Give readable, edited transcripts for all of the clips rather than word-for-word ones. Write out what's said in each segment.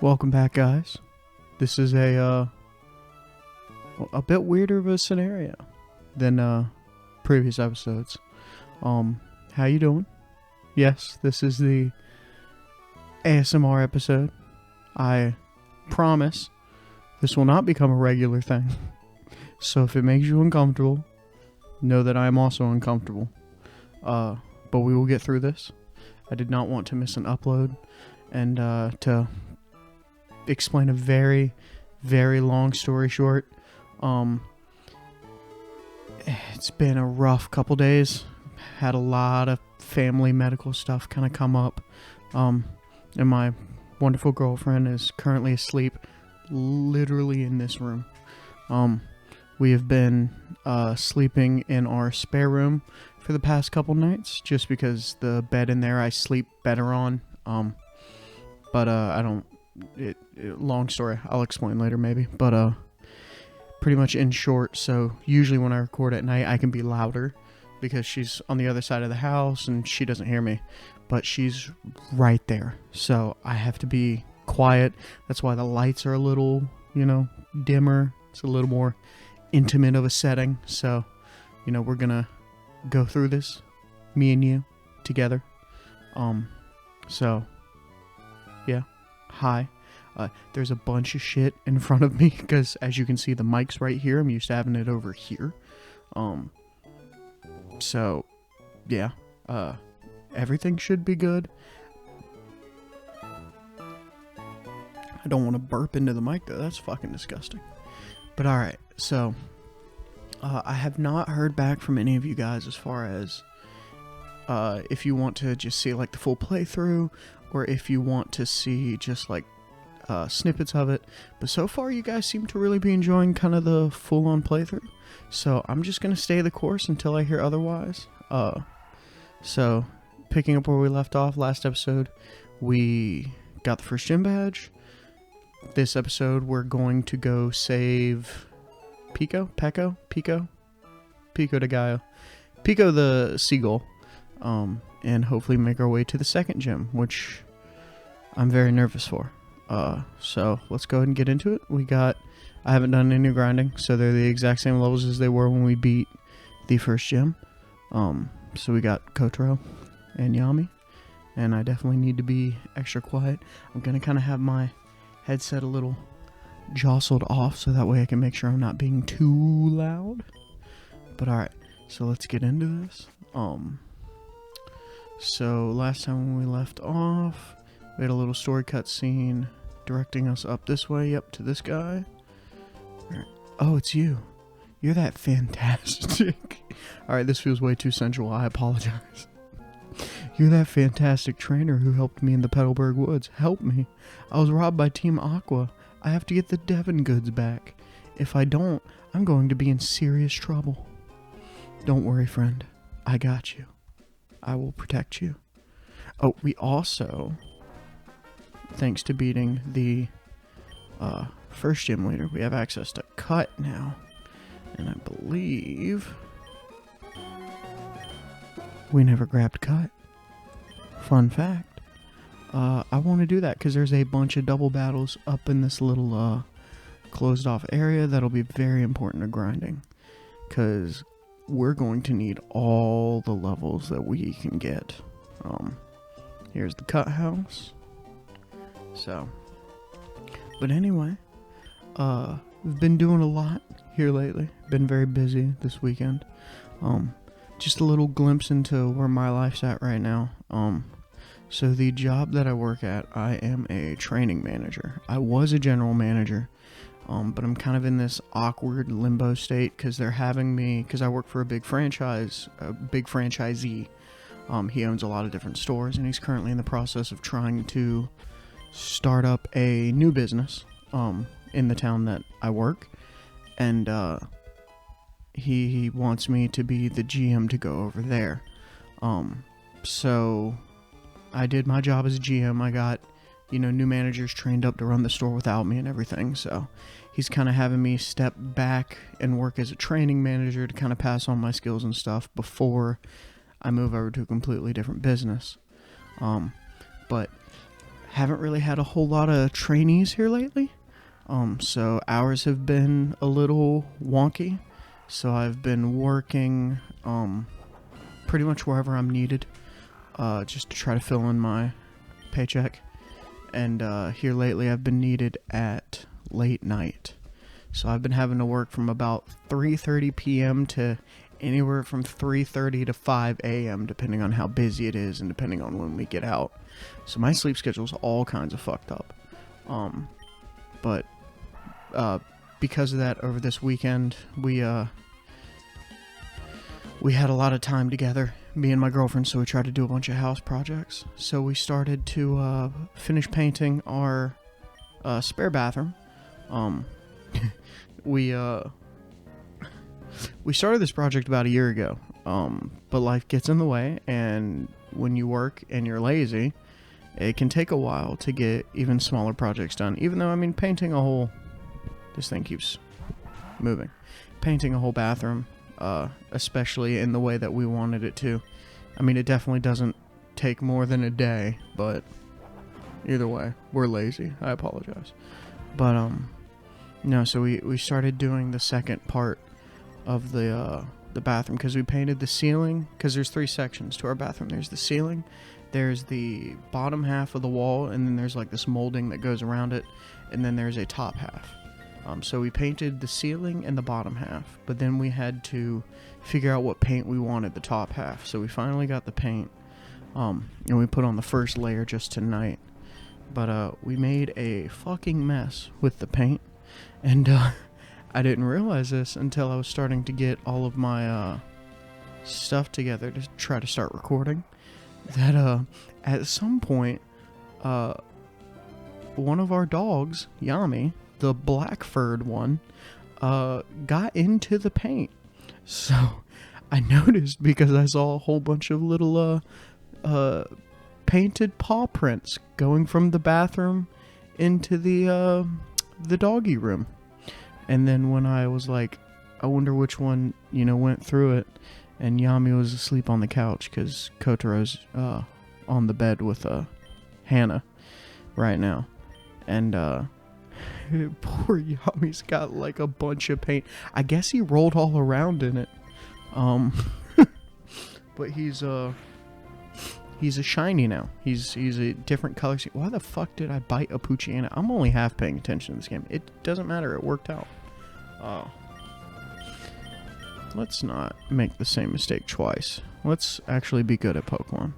Welcome back, guys. This is a bit weirder of a scenario than previous episodes. How you doing? Yes, this is the ASMR episode. I promise this will not become a regular thing. So if it makes you uncomfortable, know that I am also uncomfortable. But we will get through this. I did not want to miss an upload, and to explain a very, very long story short, it's been a rough couple days. Had a lot of family medical stuff kind of come up, and my wonderful girlfriend is currently asleep literally in this room. We have been sleeping in our spare room for the past couple nights, just because the bed in there I sleep better on. But I don't. Long story. I'll explain later maybe. But pretty much in short. So usually when I record at night, I can be louder because she's on the other side of the house and she doesn't hear me. But she's right there, so I have to be quiet. That's why the lights are a little, dimmer. It's a little more intimate of a setting. So, we're gonna go through this, me and you, together. So, yeah. Hi. There's a bunch of shit in front of me because, as you can see, the mic's right here. I'm used to having it over here. So, yeah. Everything should be good. I don't want to burp into the mic, though. That's fucking disgusting. But alright, so I have not heard back from any of you guys as far as if you want to just see like the full playthrough, or if you want to see just like snippets of it. But so far you guys seem to really be enjoying kind of the full-on playthrough, so I'm just gonna stay the course until I hear otherwise. So picking up where we left off last episode, we got the first gym badge. This episode we're going to go save Pico de Gallo, Pico the seagull, and hopefully make our way to the second gym, which I'm very nervous for. So let's go ahead and get into it. I haven't done any grinding, so they're the exact same levels as they were when we beat the first gym. So we got Kotaro and Yami, and I definitely need to be extra quiet. I'm gonna kind of have my headset a little jostled off so that way I can make sure I'm not being too loud. But alright, so let's get into this. So last time when we left off, we had a little story cutscene directing us up this way, yep, to this guy. Oh, it's you. You're that fantastic. Alright, this feels way too sensual, I apologize. You're that fantastic trainer who helped me in the Petalburg Woods. Help me. I was robbed by Team Aqua. I have to get the Devon goods back. If I don't, I'm going to be in serious trouble. Don't worry, friend. I got you. I will protect you. Oh, we also, thanks to beating the first gym leader, we have access to Cut now. And I believe we never grabbed Cut. Fun fact. I want to do that because there's a bunch of double battles up in this little closed off area that'll be very important to grinding, because we're going to need all the levels that we can get. Here's the Cut house. So, but anyway, we've been doing a lot here lately. Been very busy this weekend. Just a little glimpse into where my life's at right now. So the job that I work at, I am a training manager. I was a general manager, but I'm kind of in this awkward limbo state because they're having me, because I work for a big franchise, a big franchisee. He owns a lot of different stores, and he's currently in the process of trying to start up a new business in the town that I work, and he wants me to be the GM to go over there. So I did my job as a GM. I got, new managers trained up to run the store without me and everything. So he's kind of having me step back and work as a training manager to kind of pass on my skills and stuff before I move over to a completely different business. But haven't really had a whole lot of trainees here lately. So hours have been a little wonky. So I've been working, pretty much wherever I'm needed, just to try to fill in my paycheck. And, here lately I've been needed at late night. So I've been having to work from about 3:30 p.m. to anywhere from 3:30 to 5 a.m. depending on how busy it is and depending on when we get out. So my sleep schedule's all kinds of fucked up. But because of that, over this weekend, we had a lot of time together, me and my girlfriend, so we tried to do a bunch of house projects. So we started to finish painting our spare bathroom. We started this project about a year ago, but life gets in the way, and when you work and you're lazy, it can take a while to get even smaller projects done. Even though, I mean, painting a whole... This thing keeps moving. Painting a whole bathroom, especially in the way that we wanted it to. I mean, it definitely doesn't take more than a day, but either way, we're lazy. I apologize. But, no, so we started doing the second part of the bathroom, because we painted the ceiling, because there's 3 sections to our bathroom. There's the ceiling, there's the bottom half of the wall, and then there's like this molding that goes around it, and then there's a top half. So we painted the ceiling and the bottom half, but then we had to figure out what paint we wanted the top half. So we finally got the paint, and we put on the first layer just tonight. But we made a fucking mess with the paint, and I didn't realize this until I was starting to get all of my stuff together to try to start recording. That at some point, one of our dogs, Yami, the black furred one, got into the paint. So I noticed, because I saw a whole bunch of little painted paw prints going from the bathroom into the doggy room. And then when I was like, I wonder which one, went through it, and Yami was asleep on the couch because Kotaro's on the bed with Hannah right now. And poor Yami's got like a bunch of paint. I guess he rolled all around in it. But he's a shiny now. He's a different color. Why the fuck did I bite a Poochyena? I'm only half paying attention to this game. It doesn't matter. It worked out. Let's not make the same mistake twice. Let's actually be good at Pokemon.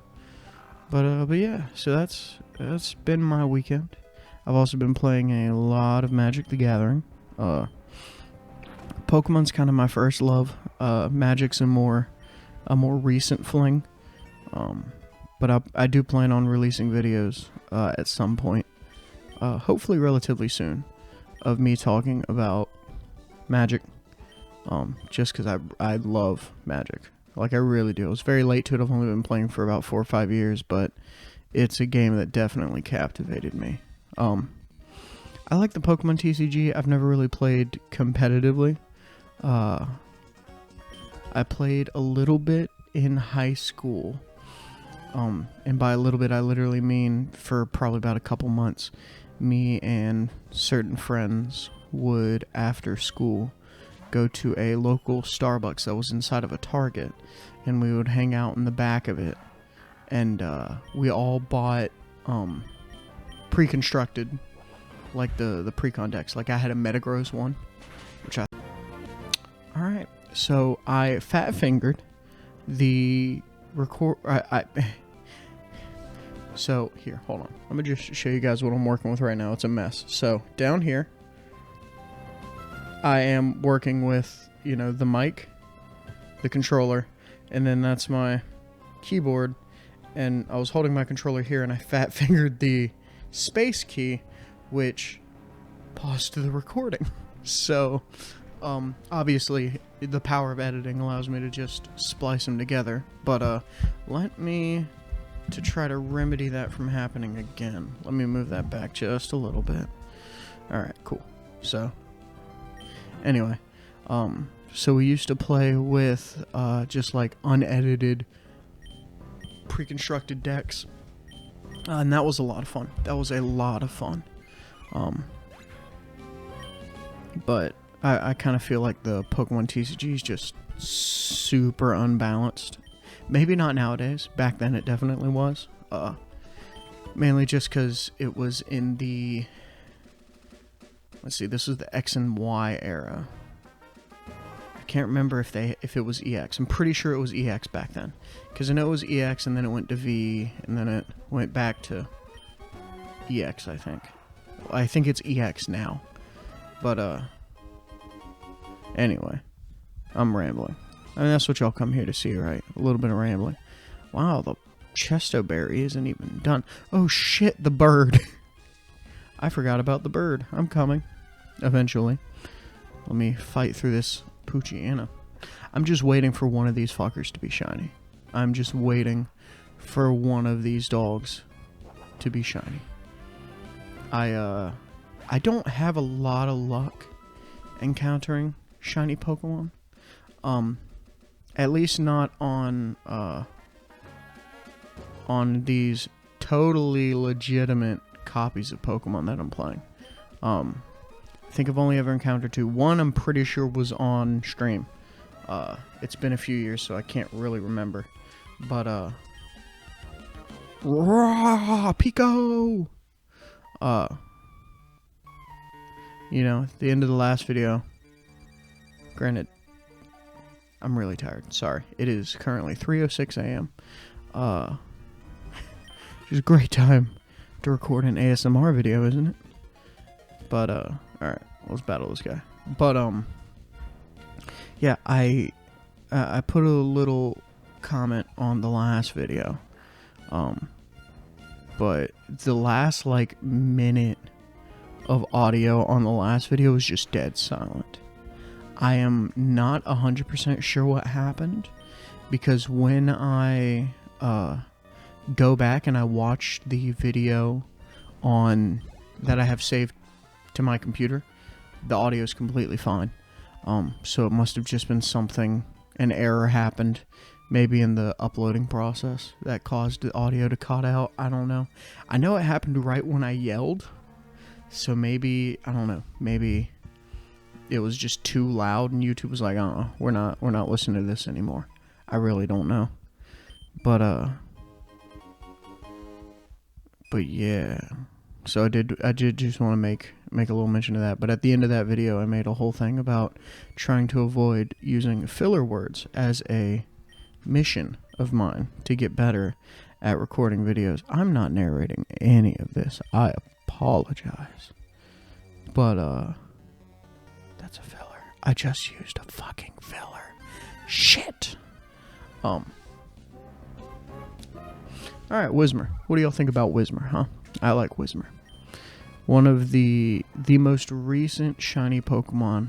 But yeah. So that's been my weekend. I've also been playing a lot of Magic the Gathering. Pokemon's kind of my first love. Magic's a more recent fling. But I do plan on releasing videos at some point, hopefully relatively soon, of me talking about Magic. Just because I love Magic. Like, I really do. I was very late to it. I've only been playing for about 4 or 5 years, but it's a game that definitely captivated me. I like the Pokemon TCG. I've never really played competitively. I played a little bit in high school. And by a little bit, I literally mean for probably about a couple months. Me and certain friends would, after school, go to a local Starbucks that was inside of a Target, and we would hang out in the back of it. And we all bought pre-constructed, like the pre-con decks. Like, I had a Metagross one, which I... Alright, so I fat-fingered the So, here, hold on. I'm going to just show you guys what I'm working with right now. It's a mess. So, down here, I am working with, the mic, the controller, and then that's my keyboard. And I was holding my controller here, and I fat-fingered the space key, which paused the recording. So, obviously, the power of editing allows me to just splice them together. But, let me... to try to remedy that from happening again. Let me move that back just a little bit. Alright, cool. So, anyway, so we used to play with, just like unedited, pre-constructed decks. And that was a lot of fun. That was a lot of fun. But I kind of feel like the Pokemon TCG is just super unbalanced. Maybe not nowadays. Back then it definitely was. Mainly just because it was in the... Let's see, this was the X and Y era. I can't remember if it was EX. I'm pretty sure it was EX back then. Because I know it was EX, and then it went to V, and then it went back to EX, I think. I think it's EX now. But, anyway. I'm rambling. I mean, that's what y'all come here to see, right? A little bit of rambling. Wow, the Chesto Berry isn't even done. Oh, shit, the bird. I forgot about the bird. I'm coming. Eventually. Let me fight through this Poochyena. I'm just waiting for one of these fuckers to be shiny. I'm just waiting for one of these dogs to be shiny. I don't have a lot of luck encountering shiny Pokemon. At least not on these totally legitimate copies of Pokemon that I'm playing. I think I've only ever encountered two. One I'm pretty sure was on stream. It's been a few years, so I can't really remember. But, Pico! You know, at the end of the last video, granted, I'm really tired. Sorry. It is currently 3:06 a.m. It's a great time to record an ASMR video, isn't it? But, alright, let's battle this guy. But, yeah, I put a little comment on the last video. But the last, like, minute of audio on the last video was just dead silent. I am not 100% sure what happened, because when I, go back and I watch the video that I have saved to my computer, the audio is completely fine. So it must have just been an error happened, maybe in the uploading process that caused the audio to cut out. I don't know. I know it happened right when I yelled, so maybe, I don't know, maybe it was just too loud and YouTube was like, we're not listening to this anymore. I really don't know. But yeah. So I did just want to make a little mention of that. But at the end of that video, I made a whole thing about trying to avoid using filler words as a mission of mine to get better at recording videos. I'm not narrating any of this. I apologize. But, that's a filler. I just used a fucking filler. Shit. Alright, Whismur. What do y'all think about Whismur, huh? I like Whismur. One of the most recent shiny Pokemon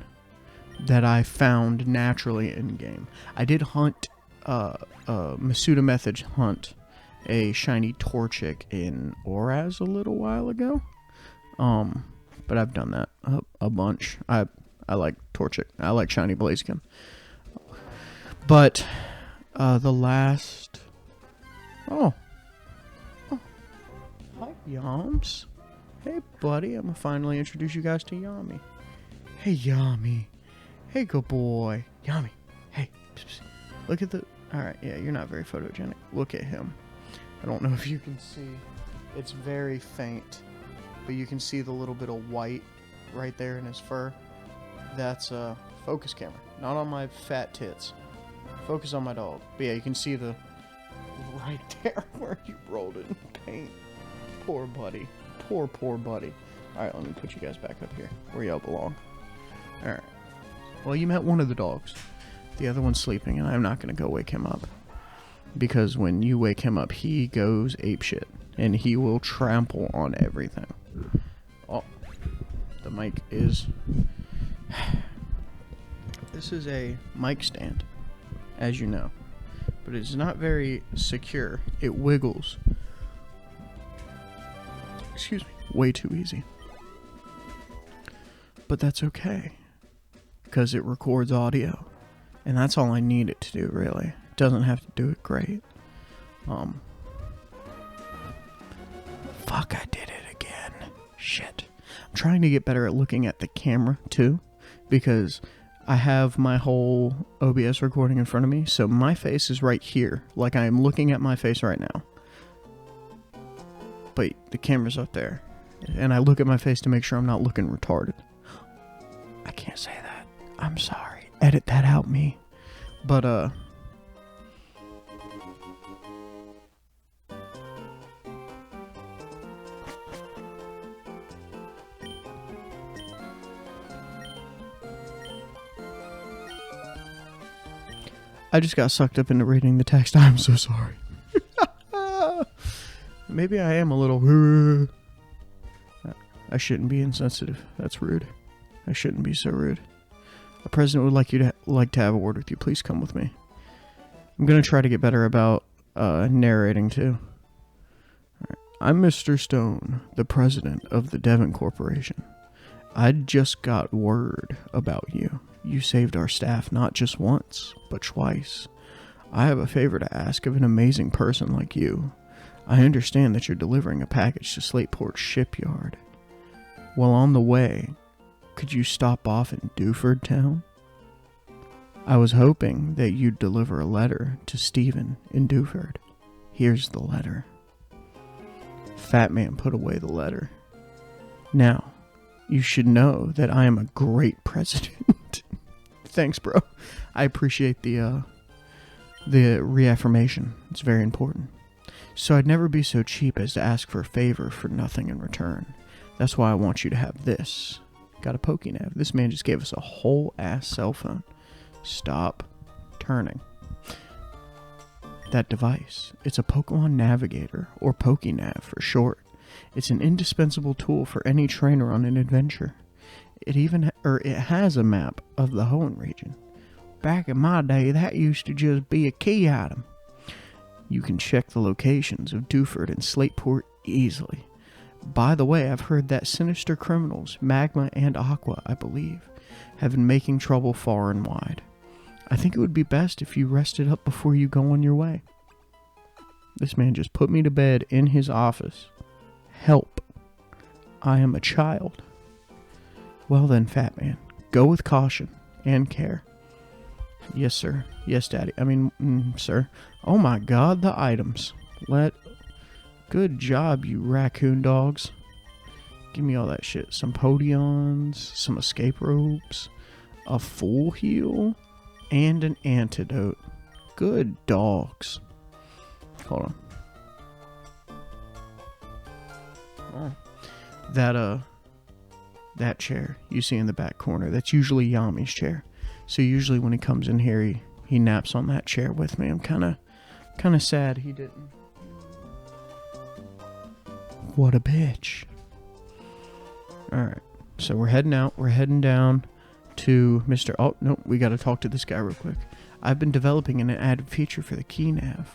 that I found naturally in-game. I did hunt, Masuda Method hunt a shiny Torchic in Oraz a little while ago. But I've done that a bunch. I like Torchic. I like shiny Blaziken. But, the last... Oh. Hi, Yams. Hey, buddy. I'm gonna finally introduce you guys to Yami. Hey, Yami. Hey, good boy. Yami. Hey. Psst, psst. Look at the... Alright, yeah, you're not very photogenic. Look at him. I don't know if you can see. It's very faint. But you can see the little bit of white right there in his fur. That's a focus camera. Not on my fat tits. Focus on my dog. But yeah, you can see the... right there where you rolled it in paint. Poor buddy. Poor buddy. Alright, let me put you guys back up here where y'all belong. Alright. Well, you met one of the dogs. The other one's sleeping, and I'm not going to go wake him up. Because when you wake him up, he goes apeshit. And he will trample on everything. Oh. The mic is... This is a mic stand, as you know. But it's not very secure. It wiggles. Excuse me. Way too easy. But that's okay. Because it records audio. And that's all I need it to do, really. It doesn't have to do it great. Fuck, I did it again. Shit. I'm trying to get better at looking at the camera, too, because I have my whole OBS recording in front of me, so my face is right here, like I am looking at my face right now. But the camera's up there, and I look at my face to make sure I'm not looking retarded. I can't say that. I'm sorry. Edit that out, me. But, I just got sucked up into reading the text. I'm so sorry. Maybe I am a little... I shouldn't be insensitive. That's rude. I shouldn't be so rude. The president would like to have a word with you. Please come with me. I'm going to try to get better about narrating, too. Right. I'm Mr. Stone, the president of the Devon Corporation. I just got word about you. You saved our staff not just once, but twice. I have a favor to ask of an amazing person like you. I understand that you're delivering a package to Slateport Shipyard. Well, on the way, could you stop off in Dewford Town? I was hoping that you'd deliver a letter to Stephen in Dewford. Here's the letter. Fat Man put away the letter. Now, you should know that I am a great president. Thanks, bro. I appreciate the reaffirmation. It's very important. So I'd never be so cheap as to ask for a favor for nothing in return. That's why I want you to have this. Got a Pokénav. This man just gave us a whole ass cell phone. Stop turning. That device. It's a Pokemon Navigator, or Pokénav for short. It's an indispensable tool for any trainer on an adventure. It has a map of the Hoenn region. Back in my day, that used to just be a key item. You can check the locations of Dewford and Slateport easily. By the way, I've heard that sinister criminals, Magma and Aqua, I believe, have been making trouble far and wide. I think it would be best if you rested up before you go on your way. This man just put me to bed in his office. Help. I am a child. Well then, Fat Man, go with caution and care. Yes, sir. Yes, Daddy. Sir. Oh my God, the items. Good job, you raccoon dogs. Give me all that shit. Some Podions, some escape ropes, a full heal, and an antidote. Good dogs. Hold on. Oh. That chair you see in the back corner, that's usually Yami's chair. So usually when he comes in here, he naps on that chair with me. I'm kind of sad he didn't. What a bitch. Alright, so we're heading out. We're heading down to Mr. Oh, no, we got to talk to this guy real quick. I've been developing an added feature for the Keynav.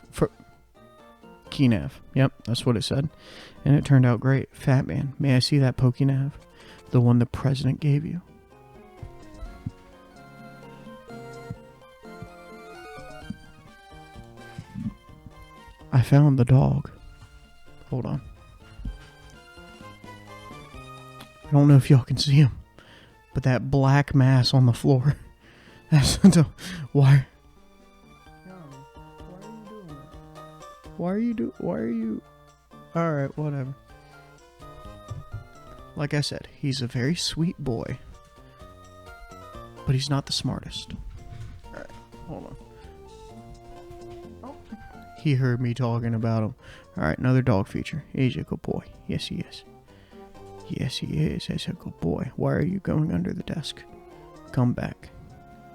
Keynav. Yep, that's what it said. And it turned out great. Fat Man, may I see that Pokénav? The one the president gave you. I found the dog. Hold on. I don't know if y'all can see him, but that black mass on the floor. That's the... Why? Why are you... Alright, whatever. Like I said, he's a very sweet boy, but he's not the smartest. Alright, hold on. Oh. He heard me talking about him. Alright, another dog feature. He's a good boy. Yes, he is. Yes, he is. He's a good boy. Why are you going under the desk? Come back.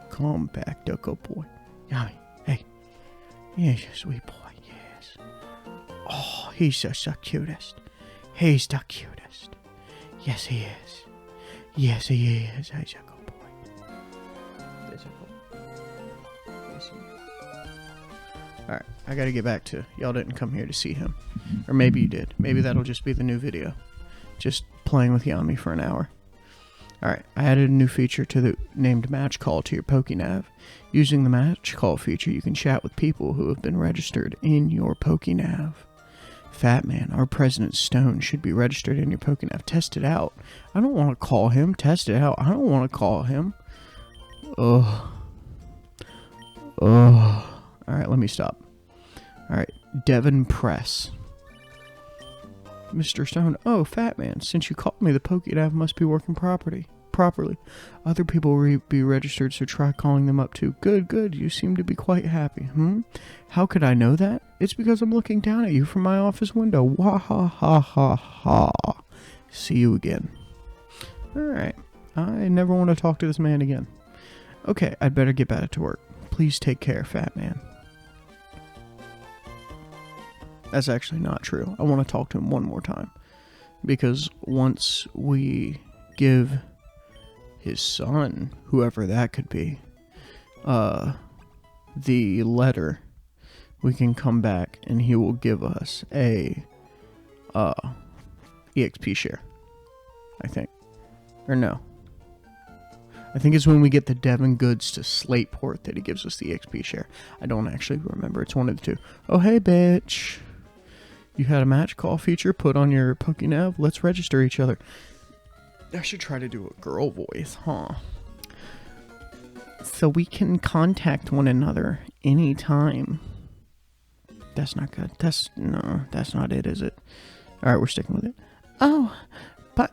Come back, the good boy. Yummy. Hey. He's a sweet boy. Yes. Oh, he's just the cutest. He's the cutest. Yes, he is. Yes, he is. He's a good boy. Yes, he is. Alright, I gotta get back to... Y'all didn't come here to see him. Or maybe you did. Maybe that'll just be the new video. Just playing with Yami for an hour. Alright, I added a new feature to the named match call to your Pokénav. Using the match call feature, you can chat with people who have been registered in your Pokénav. Fat Man, our President Stone should be registered in your Pokédex. Test it out. I don't want to call him. Test it out. I don't want to call him. Ugh. Ugh. Alright, let me stop. Alright, Devon Press. Mr. Stone, oh, Fat Man, since you called me, the Pokédex must be working properly. Other people will be registered, so try calling them up too. Good, you seem to be quite happy. How could I know that? It's because I'm looking down at you from my office window. Wah ha ha ha ha. See you again. Alright, I never want to talk to this man again. Okay, I'd better get back to work. Please take care, Fat Man. That's actually not true. I want to talk to him one more time. Because once we give his son, whoever that could be, the letter, we can come back and he will give us a EXP share, I think. Or no. I think it's when we get the Devon goods to Slateport that he gives us the EXP share. I don't actually remember. It's one of the two. Oh, hey, bitch. You had a match call feature put on your Pokédex. Let's register each other. I should try to do a girl voice, huh? So we can contact one another anytime. That's not good. That's not it, is it? Alright, we're sticking with it. Oh, but...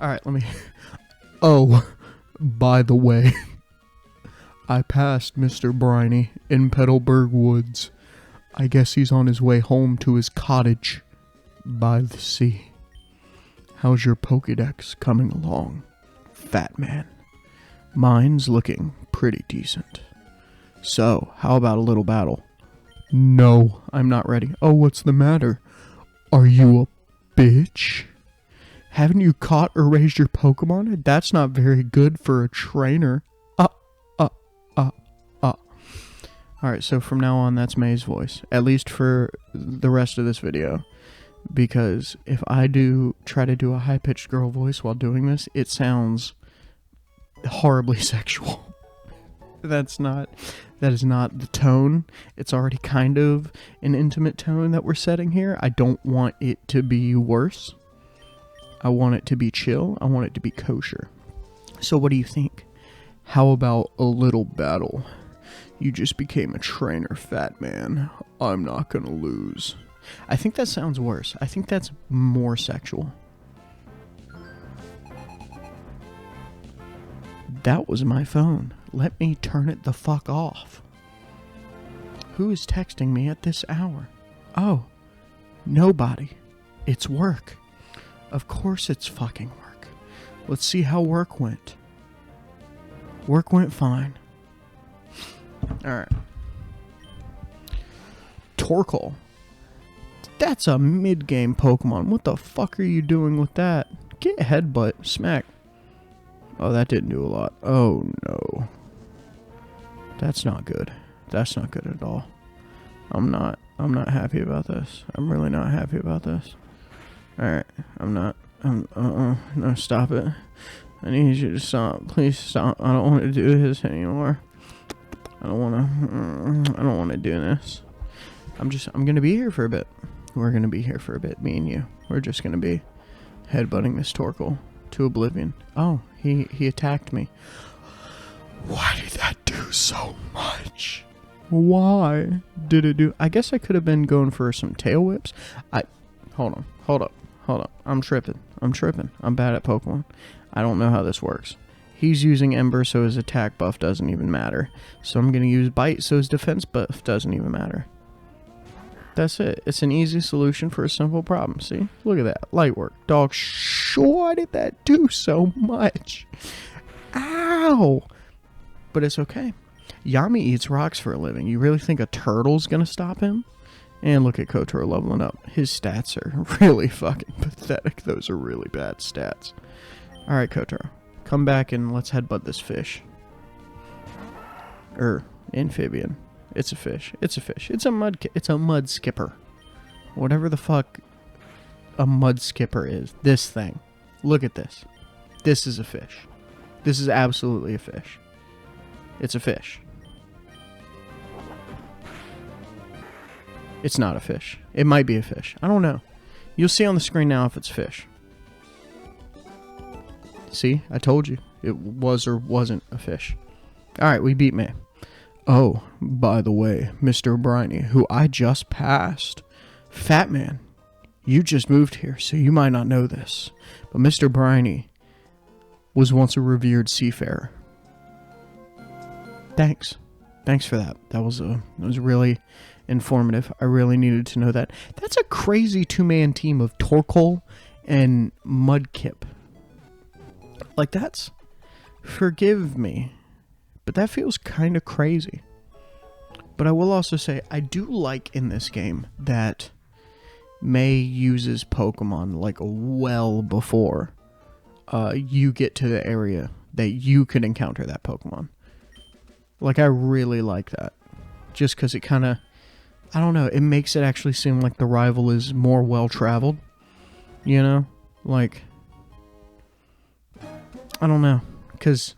Alright, let me... Oh, by the way, I passed Mr. Briny in Petalburg Woods. I guess he's on his way home to his cottage by the sea. How's your Pokédex coming along, Fat Man? Mine's looking pretty decent. So, how about a little battle? No, I'm not ready. Oh, what's the matter? Are you a bitch? Haven't you caught or raised your Pokemon? That's not very good for a trainer. Alright, so from now on, that's May's voice. At least for the rest of this video. Because if I try to do a high-pitched girl voice while doing this, it sounds horribly sexual. That is not the tone. It's already kind of an intimate tone that we're setting here. I don't want it to be worse. I want it to be chill. I want it to be kosher. So what do you think? How about a little battle? You just became a trainer, Fat Man. I'm not gonna lose. I think that sounds worse. I think that's more sexual. That was my phone. Let me turn it the fuck off. Who is texting me at this hour? Oh, nobody. It's work. Of course it's fucking work. Let's see how work went. Work went fine. Alright. Torkoal. That's a mid-game Pokemon. What the fuck are you doing with that? Get headbutt. Smack. Oh, that didn't do a lot. Oh, no. That's not good. That's not good at all. I'm not happy about this. I'm really not happy about this. Alright. No, stop it. I need you to stop. Please stop. I don't want to do this anymore. I don't want to do this. I'm going to be here for a bit. We're going to be here for a bit, me and you. We're just going to be headbutting this Torkoal to oblivion. Oh, he attacked me. Why did that do so much? Why did it do... I guess I could have been going for some tail whips. Hold up. I'm tripping. I'm bad at Pokemon. I don't know how this works. He's using Ember, so his attack buff doesn't even matter. So I'm going to use Bite, so his defense buff doesn't even matter. That's it. It's an easy solution for a simple problem. See? Look at that. Light work. Dog, why did that do so much? Ow! But it's okay. Yami eats rocks for a living. You really think a turtle's going to stop him? And look at Kotaro leveling up. His stats are really fucking pathetic. Those are really bad stats. Alright, Kotaro. Come back and let's headbutt this fish. Amphibian. It's a fish. It's a mud skipper. Whatever the fuck a mud skipper is. This thing. Look at this. This is a fish. This is absolutely a fish. It's a fish. It's not a fish. It might be a fish. I don't know. You'll see on the screen now if it's fish. See? I told you. It was or wasn't a fish. Alright, we beat May. Oh, by the way, Mr. Briny, who I just passed. Fat man, you just moved here, so you might not know this. But Mr. Briny was once a revered seafarer. Thanks. Thanks for that. That was really informative. I really needed to know that. That's a crazy two-man team of Torkoal and Mudkip. Like, that's... Forgive me, but that feels kind of crazy. But I will also say, I do like in this game that May uses Pokemon, like, well before you get to the area that you could encounter that Pokemon. Like, I really like that. Just because it kind of, I don't know, it makes it actually seem like the rival is more well-traveled. You know? Like, I don't know. Because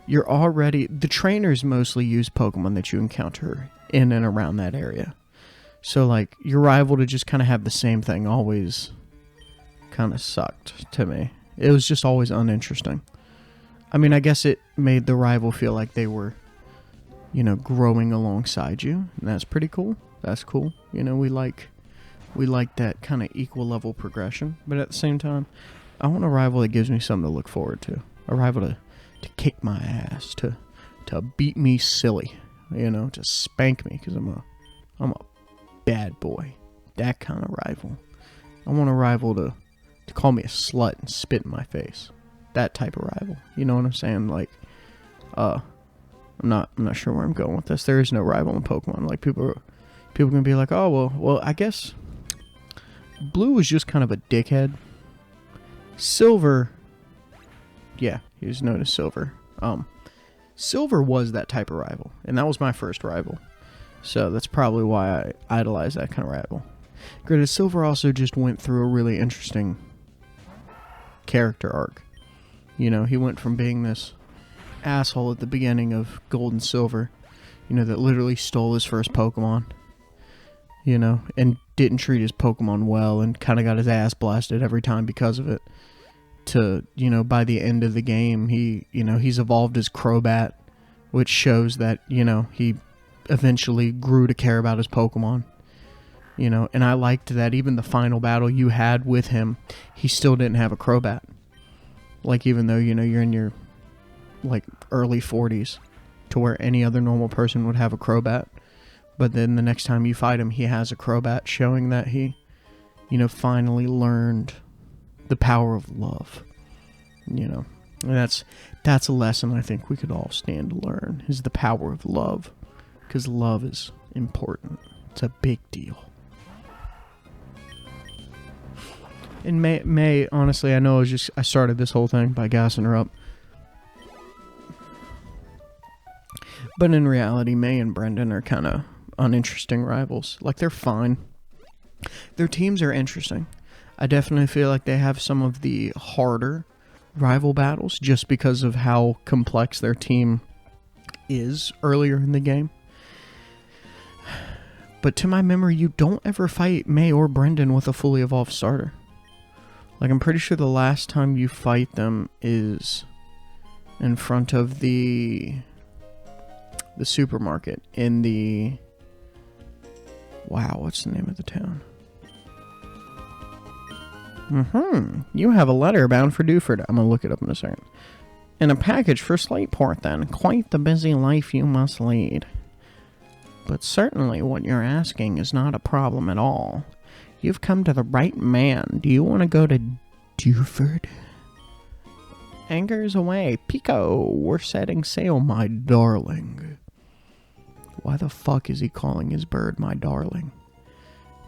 you're already, the trainers mostly use Pokemon that you encounter in and around that area. So, like, your rival to just kind of have the same thing always kind of sucked to me. It was just always uninteresting. I mean, I guess it made the rival feel like they were, you know, growing alongside you. And that's pretty cool. That's cool. You know, we like that kind of equal level progression. But at the same time, I want a rival that gives me something to look forward to. A rival to kick my ass, to beat me silly, you know, to spank me because I'm a bad boy. That kind of rival. I want a rival to call me a slut and spit in my face. That type of rival. You know what I'm saying? Like, I'm not sure where I'm going with this. There is no rival in Pokemon. Like, people can be like, oh well, I guess Blue is just kind of a dickhead. Silver. Yeah, he was known as Silver. Silver was that type of rival, and that was my first rival. So that's probably why I idolize that kind of rival. Granted, Silver also just went through a really interesting character arc. You know, he went from being this asshole at the beginning of Gold and Silver, you know, that literally stole his first Pokemon, you know, and didn't treat his Pokemon well and kind of got his ass blasted every time because of it. To, you know, by the end of the game, he's evolved his Crobat, which shows that, you know, he eventually grew to care about his Pokemon. You know, and I liked that even the final battle you had with him, he still didn't have a Crobat. Like, even though, you know, you're in your, like, early 40s, to where any other normal person would have a Crobat. But then the next time you fight him, he has a Crobat, showing that he, you know, finally learned the power of love, you know, and that's a lesson I think we could all stand to learn, is the power of love, because love is important. It's a big deal. And May, honestly, I know I started this whole thing by gassing her up, but in reality, May and Brendan are kind of uninteresting rivals. Like, they're fine. Their teams are interesting. I definitely feel like they have some of the harder rival battles just because of how complex their team is earlier in the game. But to my memory, you don't ever fight May or Brendan with a fully evolved starter. Like, I'm pretty sure the last time you fight them is in front of the supermarket in the... Wow, what's the name of the town? You have a letter bound for Dewford. I'm going to look it up in a second. And a package for Slateport, then. Quite the busy life you must lead. But certainly what you're asking is not a problem at all. You've come to the right man. Do you want to go to Dewford? Anchors away. Pico, we're setting sail, my darling. Why the fuck is he calling his bird my darling?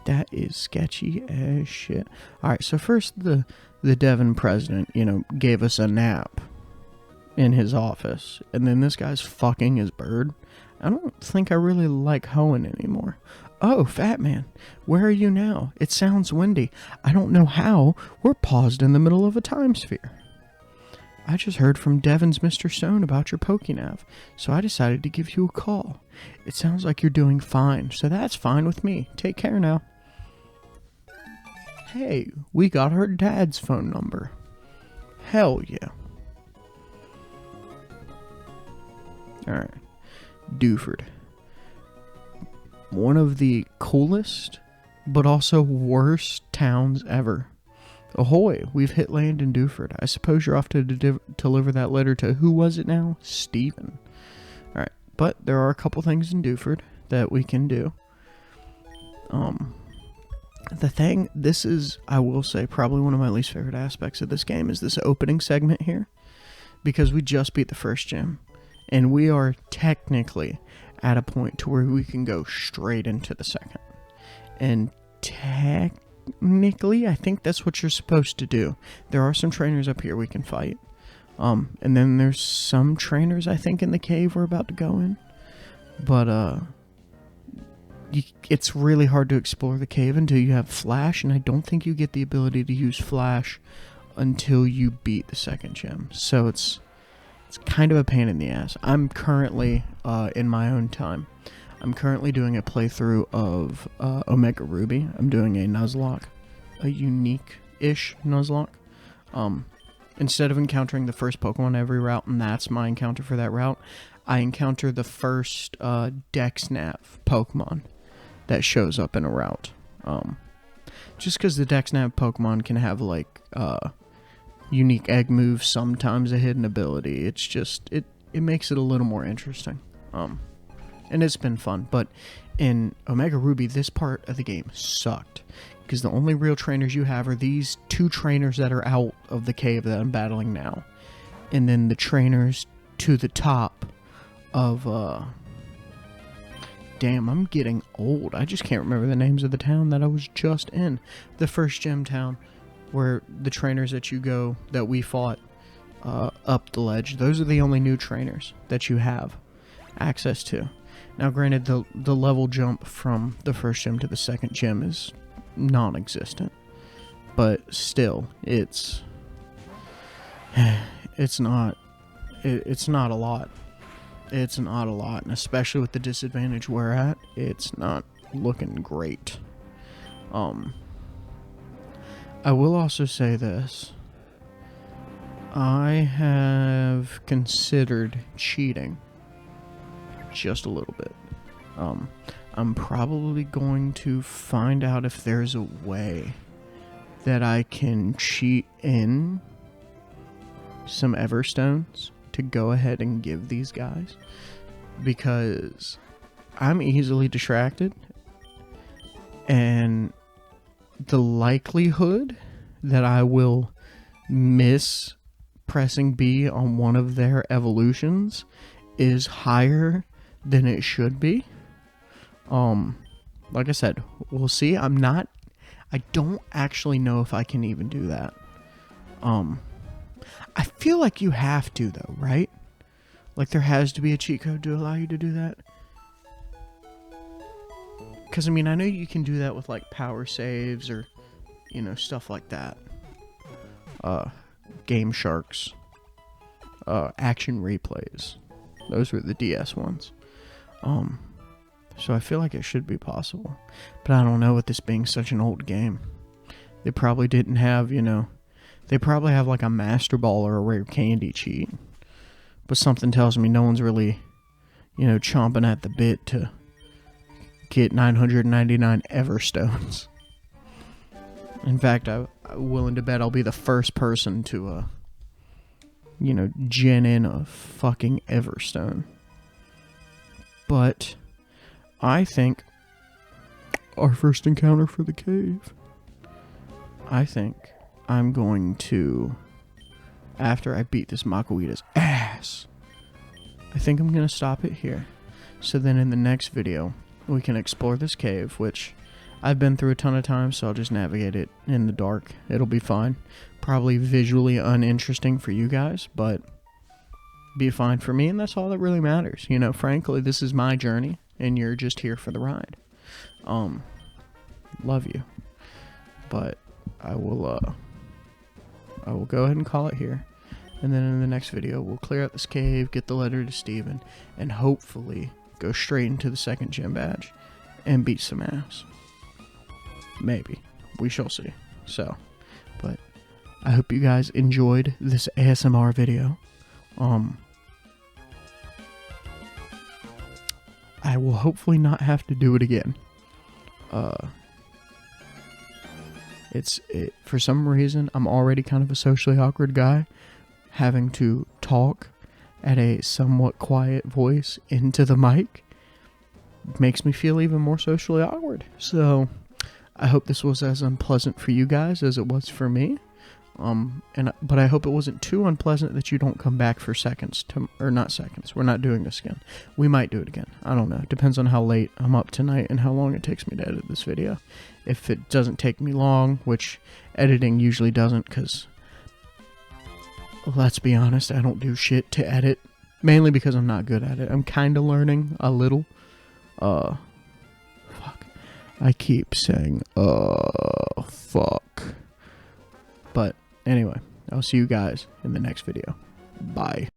That is sketchy as shit. Alright, so first the Devon president, you know, gave us a nap in his office. And then this guy's fucking his bird. I don't think I really like Hoenn anymore. Oh, Fat Man, where are you now? It sounds windy. I don't know how. We're paused in the middle of a time sphere. I just heard from Devin's Mr. Stone about your Pokénav, so I decided to give you a call. It sounds like you're doing fine, so that's fine with me. Take care now. Hey, we got her dad's phone number. Hell yeah. Alright. Dewford. One of the coolest, but also worst towns ever. Ahoy, we've hit land in Dewford. I suppose you're off to deliver that letter to, who was it now? Stephen. Alright, but there are a couple things in Dewford that we can do. This is, I will say, probably one of my least favorite aspects of this game is this opening segment here. Because we just beat the first gym. And we are technically at a point to where we can go straight into the second. And technically, I think that's what you're supposed to do. There are some trainers up here we can fight. And then there's some trainers, I think, in the cave we're about to go in. But, it's really hard to explore the cave until you have Flash, and I don't think you get the ability to use Flash until you beat the second gym. So it's kind of a pain in the ass. I'm currently, in my own time, I'm currently doing a playthrough of Omega Ruby. I'm doing a Nuzlocke, a unique-ish Nuzlocke. Instead of encountering the first Pokemon every route, and that's my encounter for that route, I encounter the first Dexnav Pokemon that shows up in a route. Just because the Dexnav Pokemon can have, like, unique egg moves, sometimes a hidden ability. It's just, it makes it a little more interesting. And it's been fun, but in Omega Ruby, this part of the game sucked. Because the only real trainers you have are these two trainers that are out of the cave that I'm battling now. And then the trainers to the top of, damn, I'm getting old. I just can't remember the names of the town that I was just in. The first gym town, where the trainers that we fought up the ledge, those are the only new trainers that you have access to. Now, granted, the level jump from the first gym to the second gym is non-existent, but still, it's not a lot. It's not a lot, and especially with the disadvantage we're at, it's not looking great. I will also say this. I have considered cheating just a little bit. I'm probably going to find out if there's a way that I can cheat in some Everstones to go ahead and give these guys, because I'm easily distracted, and the likelihood that I will miss pressing B on one of their evolutions is higher than it should be. Like I said, we'll see. I don't actually know if I can even do that. I feel like you have to, though, right? Like, there has to be a cheat code to allow you to do that. Because, I mean, I know you can do that with, like, power saves or, you know, stuff like that. Game Sharks. Action replays. Those were the DS ones. So I feel like it should be possible. But I don't know, with this being such an old game. They probably didn't have, you know... They probably have like a Master Ball or a Rare Candy cheat. But something tells me no one's really, you know, chomping at the bit to get 999 Everstones. In fact, I'm willing to bet I'll be the first person to, you know, gen in a fucking Everstone. But I think our first encounter for the cave, I think I'm going to, after I beat this Makuita's ass, I think I'm going to stop it here. So then in the next video, we can explore this cave, which I've been through a ton of times, so I'll just navigate it in the dark. It'll be fine. Probably visually uninteresting for you guys, but be fine for me, and that's all that really matters. You know, frankly, this is my journey, and you're just here for the ride. Love you. But I will go ahead and call it here. And then in the next video, we'll clear out this cave, get the letter to Steven, and hopefully go straight into the second gym badge and beat some ass. Maybe. We shall see. So, but I hope you guys enjoyed this ASMR video. I will hopefully not have to do it again. For some reason, I'm already kind of a socially awkward guy. Having to talk at a somewhat quiet voice into the mic makes me feel even more socially awkward. So, I hope this was as unpleasant for you guys as it was for me. But I hope it wasn't too unpleasant that you don't come back for seconds or not seconds. We're not doing this again. We might do it again. I don't know. It depends on how late I'm up tonight and how long it takes me to edit this video. If it doesn't take me long, which editing usually doesn't, because let's be honest, I don't do shit to edit, mainly because I'm not good at it. I'm kind of learning a little. Fuck. I keep saying, fuck. But anyway, I'll see you guys in the next video. Bye.